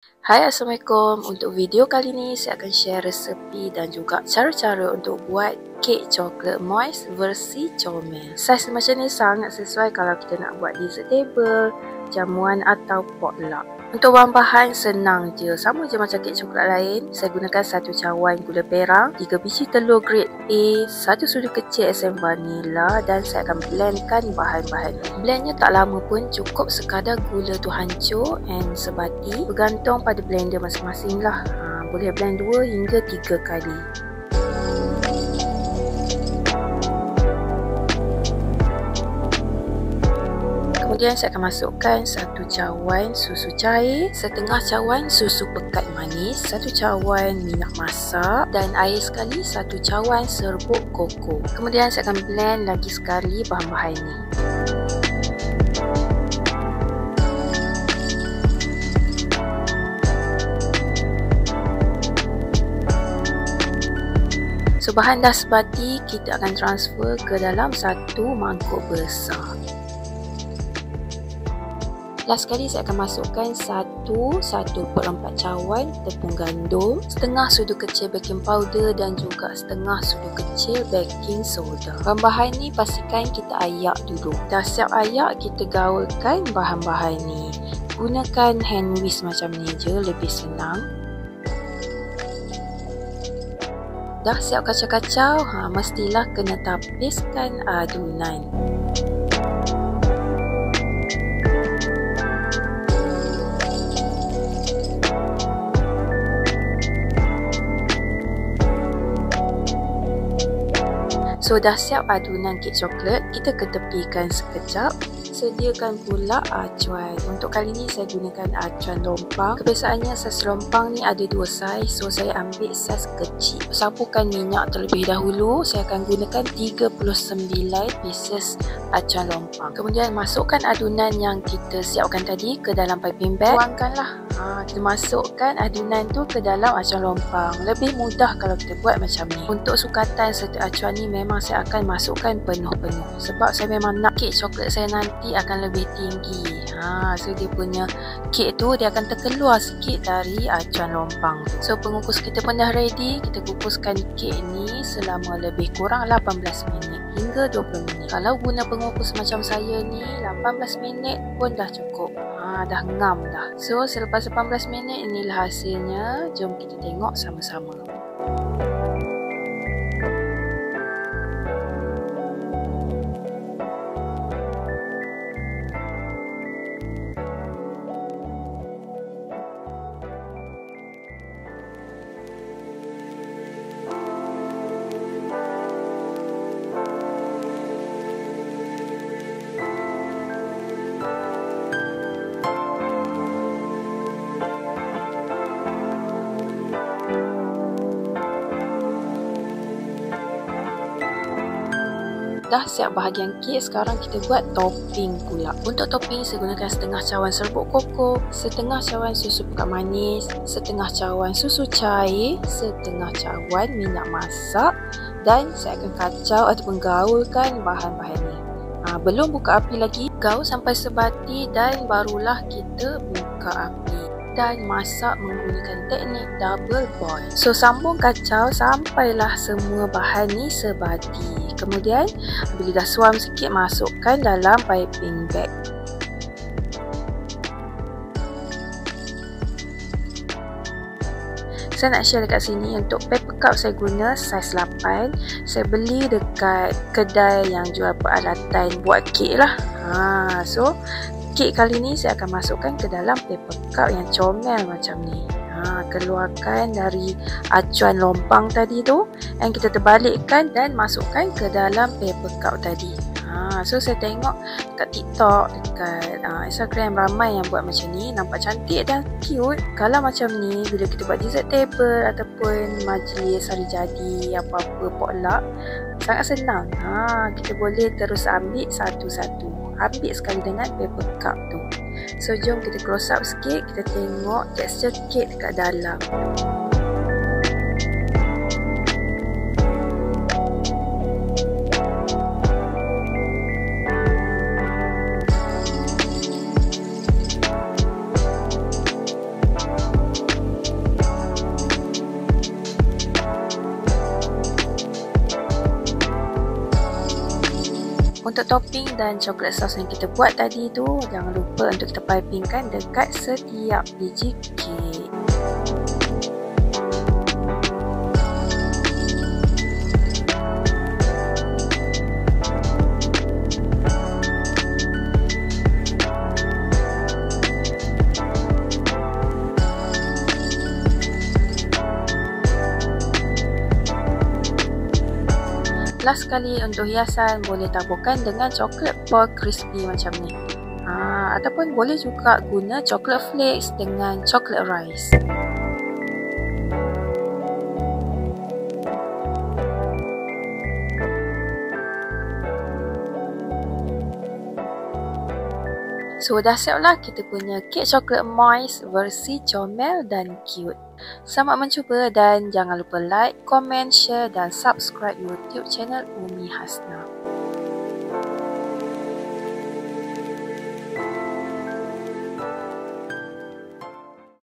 Hai, Assalamualaikum. Untuk video kali ni saya akan share resepi dan juga cara-cara untuk buat kek coklat moist versi comel. Saiz macam ni sangat sesuai kalau kita nak buat dessert table, jamuan atau potluck. Untuk bahan-bahan senang je, sama je macam kek coklat lain. Saya gunakan 1 cawan gula perang, 3 biji telur grade A, 1 sudu kecil esen vanila dan saya akan blendkan bahan-bahan ni. Blendnya tak lama pun, cukup sekadar gula tu hancur and sebati. Bergantung pada blender masing-masing lah. Boleh blend 2 hingga 3 kali. Kemudian saya akan masukkan 1 cawan susu cair, setengah cawan susu pekat manis, 1 cawan minyak masak dan air sekali 1 cawan serbuk koko. Kemudian saya akan blend lagi sekali bahan-bahan ni. So bahan dah sebati, kita akan transfer ke dalam 1 mangkuk besar. Last sekali saya akan masukkan 1/4 cawan tepung gandum, setengah sudu kecil baking powder dan juga setengah sudu kecil baking soda. Bahan-bahan ni pastikan kita ayak dulu. Dah siap ayak, kita gaulkan bahan-bahan ni. Gunakan hand whisk macam ni je, lebih senang. Dah siap kacau-kacau, mestilah kena tapiskan adunan. So dah siap adunan kek coklat, kita ketepikan sekejap. Sediakan pula acuan. Untuk kali ni saya gunakan acuan lompang. Kebiasaannya saiz lompang ni ada 2 saiz, so saya ambil saiz kecil. Sapukan minyak terlebih dahulu. Saya akan gunakan 39 pieces acuan lompang. Kemudian masukkan adunan yang kita siapkan tadi ke dalam piping bag. Tuangkanlah. Kita masukkan adunan tu ke dalam acuan lompang. Lebih mudah kalau kita buat macam ni. Untuk sukatan serta acuan ni memang saya akan masukkan penuh-penuh. Sebab saya memang nak kek coklat saya nanti akan lebih tinggi. So dia punya kek tu dia akan terkeluar sikit dari acuan lompang. So pengukus kita pun dah ready. Kita kukuskan kek ni selama lebih kurang 18 minit hingga 20 minit. Kalau guna pengukus macam saya ni, 18 minit pun dah cukup. Dah ngam dah. So selepas 18 minit inilah hasilnya. Jom kita tengok sama-sama. Dah siap bahagian kek, sekarang kita buat topping pula. Untuk topping saya gunakan setengah cawan serbuk koko, setengah cawan susu pekat manis, setengah cawan susu cair, setengah cawan minyak masak dan saya akan kacau ataupun gaulkan bahan-bahan ni. Belum buka api lagi, gaul sampai sebati dan barulah kita buka api dan masak menggunakan teknik double boil. So sambung kacau sampailah semua bahan ni sebati. Kemudian bila dah suam sikit, masukkan dalam piping bag. Saya nak share dekat sini untuk paper cup saya guna saiz 8. Saya beli dekat kedai yang jual peralatan buat kek lah. So kek kali ni saya akan masukkan ke dalam paper cup yang comel macam ni. Keluarkan dari acuan lompang tadi tu yang kita terbalikkan dan masukkan ke dalam paper cup tadi. So saya tengok dekat TikTok, dekat Instagram ramai yang buat macam ni, nampak cantik dan cute. Kalau macam ni bila kita buat dessert table ataupun majlis hari jadi, apa-apa potluck, sangat senang. Kita boleh terus ambil satu-satu. Ambil sekali dengan paper cup tu. So jom kita close up sikit, kita tengok tekstur kek dekat dalam. Untuk topping dan coklat sos yang kita buat tadi tu, jangan lupa untuk kita pipingkan dekat setiap biji kek. Last sekali untuk hiasan, boleh taburkan dengan coklat ball crispy macam ni. Ataupun boleh juga guna coklat flakes dengan coklat rice. So dah siap lah kita punya kek coklat moist versi comel dan cute. Selamat mencuba dan jangan lupa like, komen, share dan subscribe YouTube channel Umi Hasna.